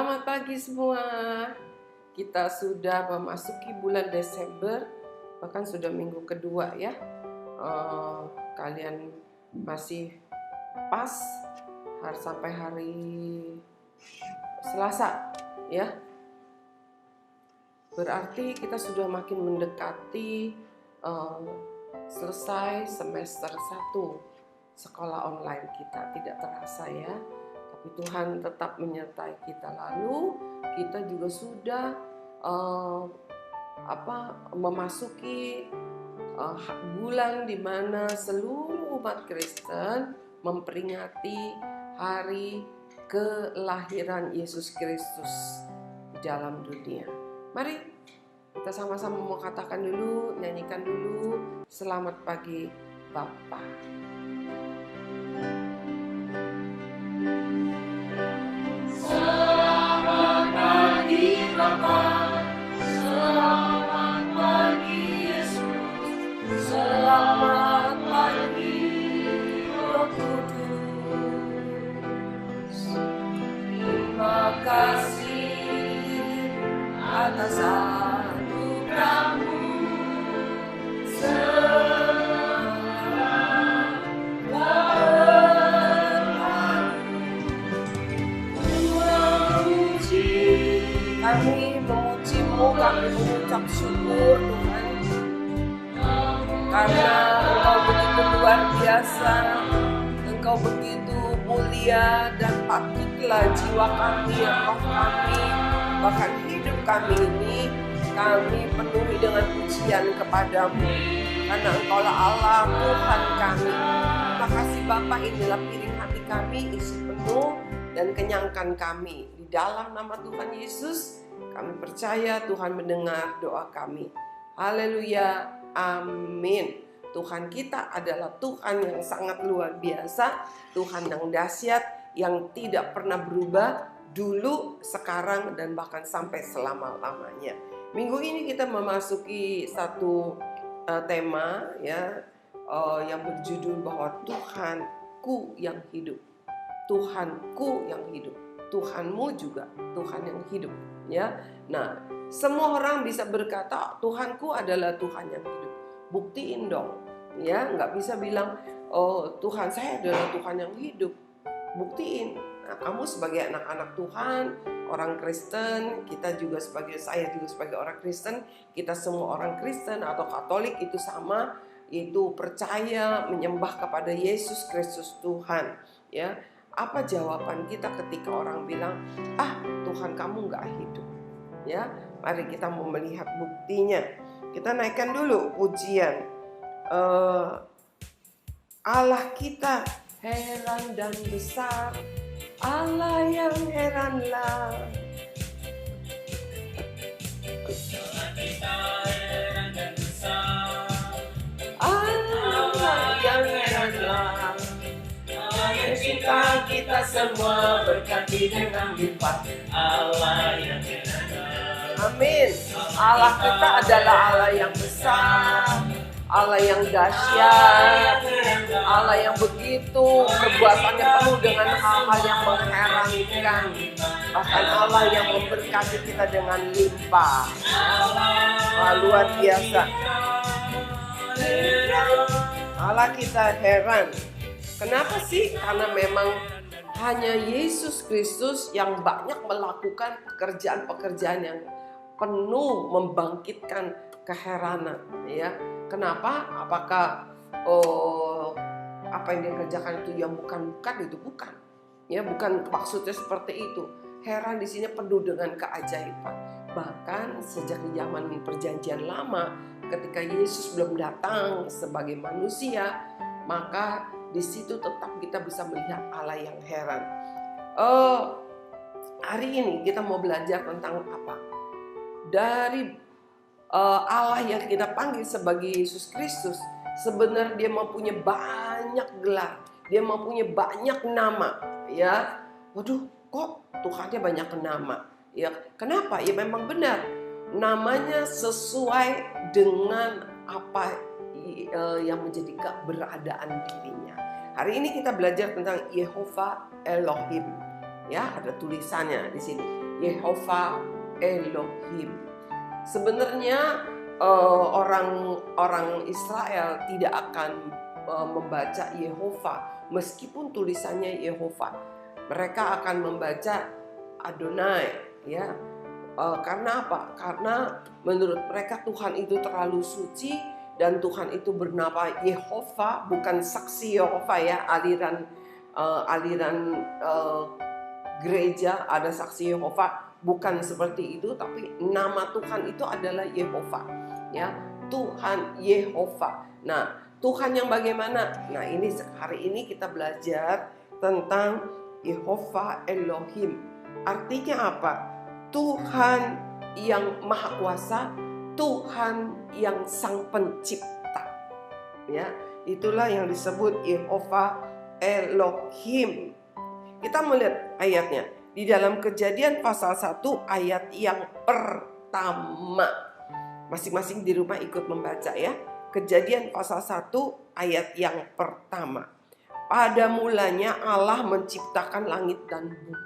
Selamat pagi semua. Kita sudah memasuki bulan Desember, bahkan sudah minggu kedua ya. Kalian masih pas sampai hari Selasa ya. Berarti kita sudah makin mendekati selesai semester 1 sekolah online kita. Tidak terasa ya. Tapi Tuhan tetap menyertai kita. Lalu kita juga sudah memasuki bulan di mana seluruh umat Kristen memperingati hari kelahiran Yesus Kristus di dalam dunia. Mari kita sama-sama mau katakan dulu, nyanyikan dulu, selamat pagi Bapa. Selamat pagi Bapa, selamat pagi Yesus, selamat pagi Roh Kudus. Terima kasih atas anugerah-Mu. Kami memuji-Mu, kami mengucap syukur Tuhan, karena Engkau begitu luar biasa, Engkau begitu mulia, dan patutlah jiwa kami, roh kami, bahkan hidup kami ini, kami penuhi dengan pujian kepadamu, karena Engkaulah Allah Tuhan kami. Terima kasih Bapa, inilah piring hati kami, isi penuh dan kenyangkan kami. Di dalam nama Tuhan Yesus, kami percaya Tuhan mendengar doa kami. Haleluya, amin. Tuhan kita adalah Tuhan yang sangat luar biasa, Tuhan yang dahsyat, yang tidak pernah berubah dulu, sekarang, dan bahkan sampai selama-lamanya. Minggu ini kita memasuki satu tema ya, yang berjudul bahwa Tuhanku yang hidup. Tuhanku yang hidup. Tuhanmu juga Tuhan yang hidup ya. Nah, semua orang bisa berkata Tuhanku adalah Tuhan yang hidup. Buktiin dong ya, nggak bisa bilang oh Tuhan saya adalah Tuhan yang hidup. Buktiin. Nah, kamu sebagai anak-anak Tuhan, orang Kristen, saya juga sebagai orang Kristen, kita semua orang Kristen atau Katolik itu sama, yaitu percaya menyembah kepada Yesus Kristus Tuhan ya. Apa jawaban kita ketika orang bilang, Tuhan kamu gak hidup? Ya, mari kita mau melihat buktinya. Kita naikkan dulu pujian. Allah kita heran dan besar, Allah yang heranlah. Allah yang heranlah. Kita semua berkati dengan lipat Allah yang heran. Amin. Allah kita adalah Allah yang besar, Allah yang dahsyat, Allah yang begitu perbuatannya penuh dengan hal-hal yang mengherankan. Bahkan Allah yang memberkati kita dengan limpah. Luar biasa. Allah kita heran. Kenapa sih? Karena memang hanya Yesus Kristus yang banyak melakukan pekerjaan-pekerjaan yang penuh membangkitkan keheranan ya. Kenapa? Apakah apa yang dia kerjakan itu yang bukan itu bukan. Ya, bukan maksudnya seperti itu. Heran di sini penuh dengan keajaiban. Bahkan sejak di zaman Perjanjian Lama, ketika Yesus belum datang sebagai manusia, maka di situ tetap kita bisa melihat Allah yang heran. Hari ini kita mau belajar tentang apa? Dari Allah yang kita panggil sebagai Yesus Kristus, sebenarnya dia mempunyai banyak gelar, dia mempunyai banyak nama. Ya, waduh, kok Tuhannya banyak nama? Ya, kenapa? Ya memang benar, namanya sesuai dengan apa yang menjadi keberadaan dirinya. Hari ini kita belajar tentang Yehovah Elohim. Ya, ada tulisannya di sini. Yehova Elohim. Sebenarnya orang Israel tidak akan membaca Yehova meskipun tulisannya Yehova. Mereka akan membaca Adonai, ya. Karena apa? Karena menurut mereka Tuhan itu terlalu suci dan Tuhan itu bernama Yehova, bukan saksi Yehova ya, aliran gereja ada saksi Yehova, bukan seperti itu, tapi nama Tuhan itu adalah Yehova, ya, Tuhan Yehova. Nah, Tuhan yang bagaimana? Nah, ini hari ini kita belajar tentang Yehova Elohim. Artinya apa? Tuhan yang Maha Kuasa, Tuhan yang Sang Pencipta. Ya, itulah yang disebut Yehova Elohim. Kita melihat ayatnya di dalam Kejadian pasal 1 ayat yang pertama. Masing-masing di rumah ikut membaca ya. Kejadian pasal 1 ayat yang pertama. Pada mulanya Allah menciptakan langit dan bumi.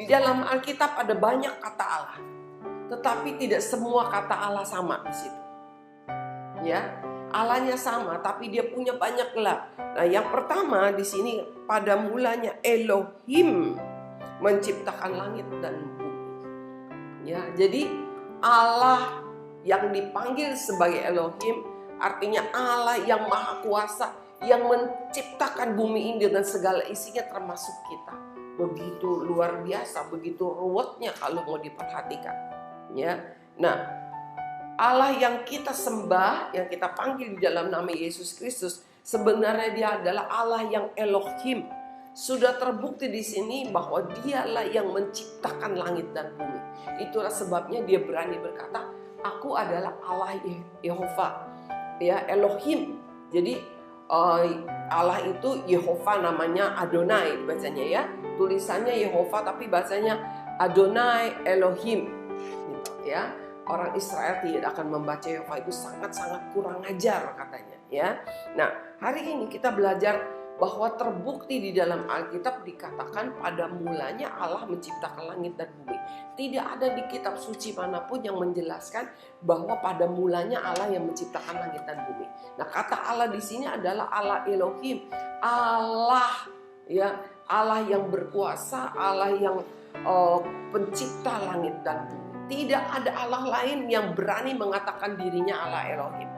Di dalam Alkitab ada banyak kata Allah, tetapi tidak semua kata Allah sama di situ. Ya, Allahnya sama, tapi dia punya banyak gelar. Nah, yang pertama di sini pada mulanya Elohim menciptakan langit dan bumi. Ya, jadi Allah yang dipanggil sebagai Elohim artinya Allah yang Maha Kuasa yang menciptakan bumi ini dengan segala isinya termasuk kita. Begitu luar biasa, begitu ruwetnya kalau mau diperhatikan. Ya, nah Allah yang kita sembah, yang kita panggil di dalam nama Yesus Kristus, sebenarnya dia adalah Allah yang Elohim. Sudah terbukti di sini bahwa dialah yang menciptakan langit dan bumi. Itulah sebabnya dia berani berkata, aku adalah Allah Yehova, ya, Elohim. Jadi Allah itu Yehova, namanya Adonai bacanya ya. Tulisannya Yehova tapi bahasanya Adonai Elohim. Gitu, ya. Orang Israel tidak akan membaca Yehova, itu sangat-sangat kurang ajar katanya ya. Nah, hari ini kita belajar bahwa terbukti di dalam Alkitab dikatakan pada mulanya Allah menciptakan langit dan bumi. Tidak ada di kitab suci manapun yang menjelaskan bahwa pada mulanya Allah yang menciptakan langit dan bumi. Nah, kata Allah di sini adalah Allah Elohim, Allah ya, Allah yang berkuasa, Allah yang pencipta langit dan bumi. Tidak ada Allah lain yang berani mengatakan dirinya Allah Elohim.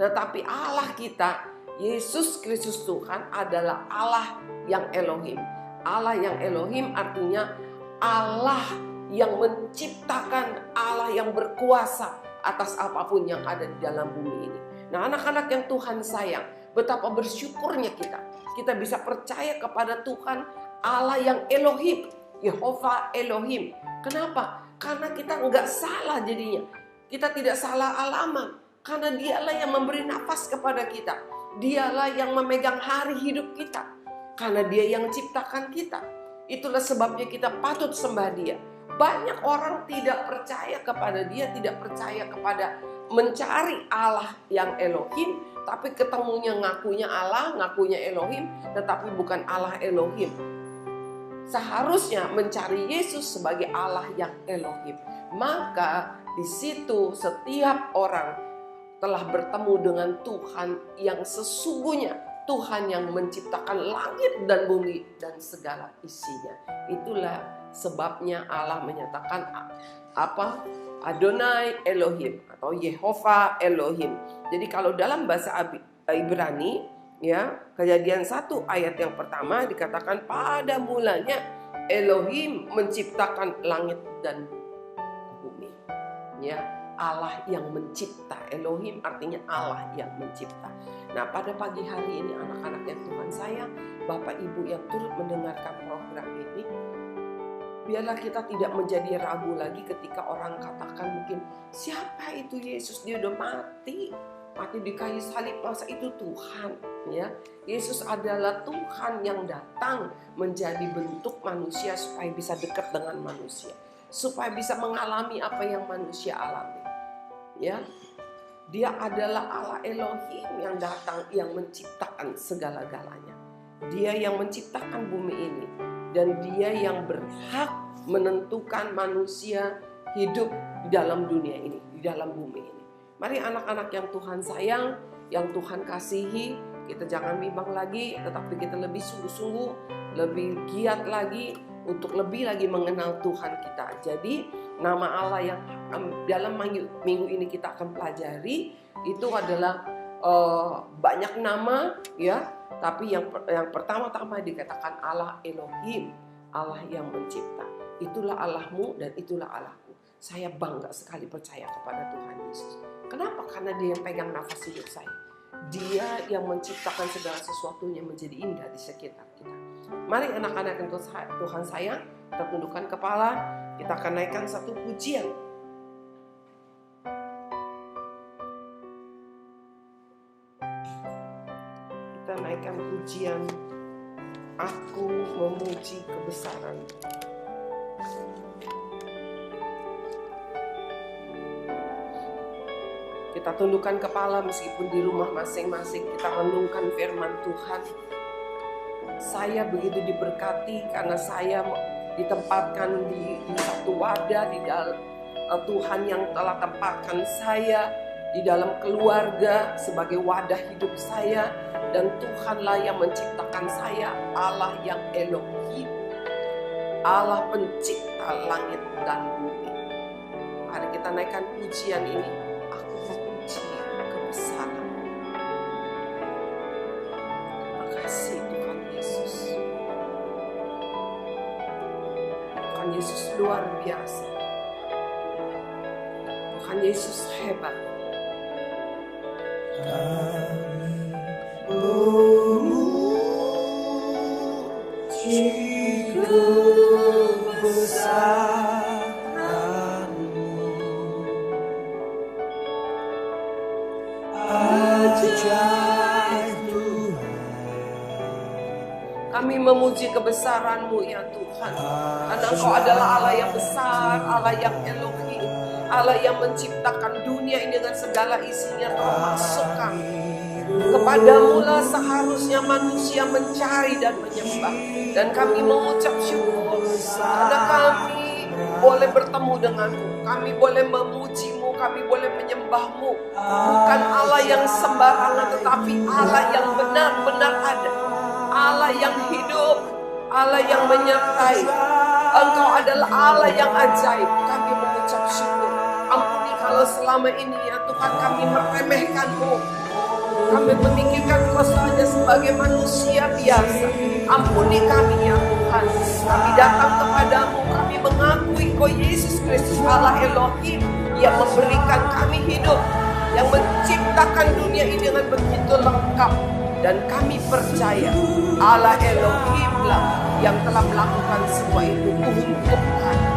Tetapi Allah kita, Yesus Kristus Tuhan adalah Allah yang Elohim. Allah yang Elohim artinya Allah yang menciptakan, Allah yang berkuasa atas apapun yang ada di dalam bumi ini. Nah, anak-anak yang Tuhan sayang, betapa bersyukurnya kita. Kita bisa percaya kepada Tuhan Allah yang Elohim, Yehova Elohim. Kenapa? Karena kita nggak salah jadinya. Kita tidak salah alamat. Karena dialah yang memberi nafas kepada kita. Dialah yang memegang hari hidup kita. Karena dia yang ciptakan kita. Itulah sebabnya kita patut sembah dia. Banyak orang tidak percaya kepada dia, tidak percaya kepada mencari Allah yang Elohim. Tapi ketemunya ngakunya Allah, ngakunya Elohim, tetapi bukan Allah Elohim. Seharusnya mencari Yesus sebagai Allah yang Elohim. Maka di situ setiap orang telah bertemu dengan Tuhan yang sesungguhnya, Tuhan yang menciptakan langit dan bumi dan segala isinya. Itulah sebabnya Allah menyatakan apa? Adonai Elohim atau Yehova Elohim. Jadi kalau dalam bahasa Ibrani ya, Kejadian 1 ayat yang pertama dikatakan pada mulanya Elohim menciptakan langit dan bumi. Ya, Allah yang mencipta. Elohim artinya Allah yang mencipta. Nah, pada pagi hari ini anak-anak yang Tuhan sayang, Bapak Ibu yang turut mendengarkan program ini, biarlah kita tidak menjadi ragu lagi ketika orang katakan mungkin, siapa itu Yesus? Dia udah mati di kayu salib, masa itu Tuhan? Ya, Yesus adalah Tuhan yang datang menjadi bentuk manusia supaya bisa dekat dengan manusia, supaya bisa mengalami apa yang manusia alami. Ya, dia adalah Allah Elohim yang datang, yang menciptakan segala-galanya. Dia yang menciptakan bumi ini. dan Dia yang berhak menentukan manusia hidup di dalam dunia ini, di dalam bumi ini. Mari anak-anak yang Tuhan sayang, yang Tuhan kasihi, kita jangan bimbang lagi, tetapi kita lebih sungguh-sungguh, lebih giat lagi untuk lebih lagi mengenal Tuhan kita. Jadi nama Allah yang dalam minggu ini kita akan pelajari itu adalah banyak nama, ya. Tapi yang pertama-tama dikatakan Allah Elohim, Allah yang mencipta. Itulah Allahmu dan itulah Allahku. Saya bangga sekali percaya kepada Tuhan Yesus. Kenapa? Karena Dia yang pegang nafas hidup saya. Dia yang menciptakan segala sesuatunya menjadi indah di sekitar kita. Mari anak-anak yang Tuhan sayang, kita tundukkan kepala, kita akan naikkan satu pujian. Kita naikkan pujian, Aku memuji kebesaran. Kita tundukkan kepala meskipun di rumah masing-masing kita renungkan firman Tuhan. Saya begitu diberkati karena saya ditempatkan di satu wadah di dalam Tuhan yang telah tempatkan saya di dalam keluarga sebagai wadah hidup saya, dan Tuhanlah yang menciptakan saya, Allah yang Elohim, Allah pencipta langit dan bumi. Mari kita naikkan pujian ini. Aku memuji kebesaran. Terima kasih Tuhan Yesus. Tuhan Yesus luar biasa. Tuhan Yesus hebat. Memuji kebesaran-Mu, ajaib Tuhan. Kami memuji kebesaran-Mu ya Tuhan, karena Engkau adalah Allah yang besar, Allah yang Elohim, Allah yang menciptakan dunia ini dengan segala isinya, termasuk kami. Kepadamu lah seharusnya manusia mencari dan menyembah. Dan kami mengucap syukur karena kami boleh bertemu denganmu, kami boleh memujimu, kami boleh menyembahmu. Bukan Allah yang sembarangan, tetapi Allah yang benar-benar ada, Allah yang hidup, Allah yang menyertai. Engkau adalah Allah yang ajaib. Kami mengucap syukur. Ampuni kalau selama ini ya Tuhan kami meremehkan-Mu, kami memikirkan Kau saja sebagai manusia biasa. Ampuni kami ya Tuhan. Kami datang kepadamu, kami mengakui Kau Yesus Kristus Allah Elohim yang memberikan kami hidup, yang menciptakan dunia ini dengan begitu lengkap. Dan kami percaya Allah Elohimlah yang telah melakukan semua itu untuk kami.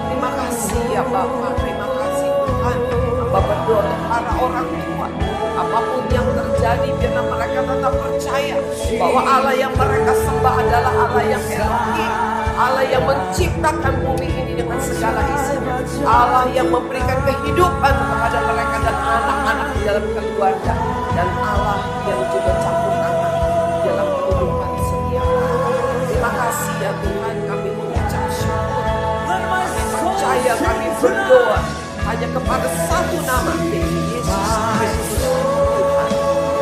Terima kasih ya Bapa, terima kasih Tuhan. Hamba berdoa untuk para orang tua, apapun yang terjadi, biarlah mereka tetap percaya bahwa Allah yang mereka sembah adalah Allah yang Elohim, Allah yang menciptakan bumi ini dengan segala isinya, Allah yang memberikan kehidupan kepada mereka dan anak-anak di dalam keluarga, dan Allah yang juga campur tangan dalam kehidupan setiap orang. Terima kasih ya Tuhan, kami mengucap syukur, kami percaya, kami berdoa hanya kepada satu nama, Yesus Kristus Tuhan.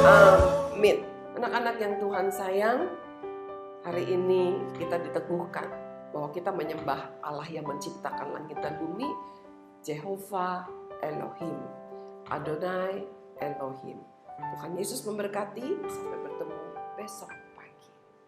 Amin. Anak-anak yang Tuhan sayang, hari ini kita diteguhkan bahwa kita menyembah Allah yang menciptakan langit dan bumi, Jehovah Elohim, Adonai Elohim. Tuhan Yesus memberkati, sampai bertemu besok.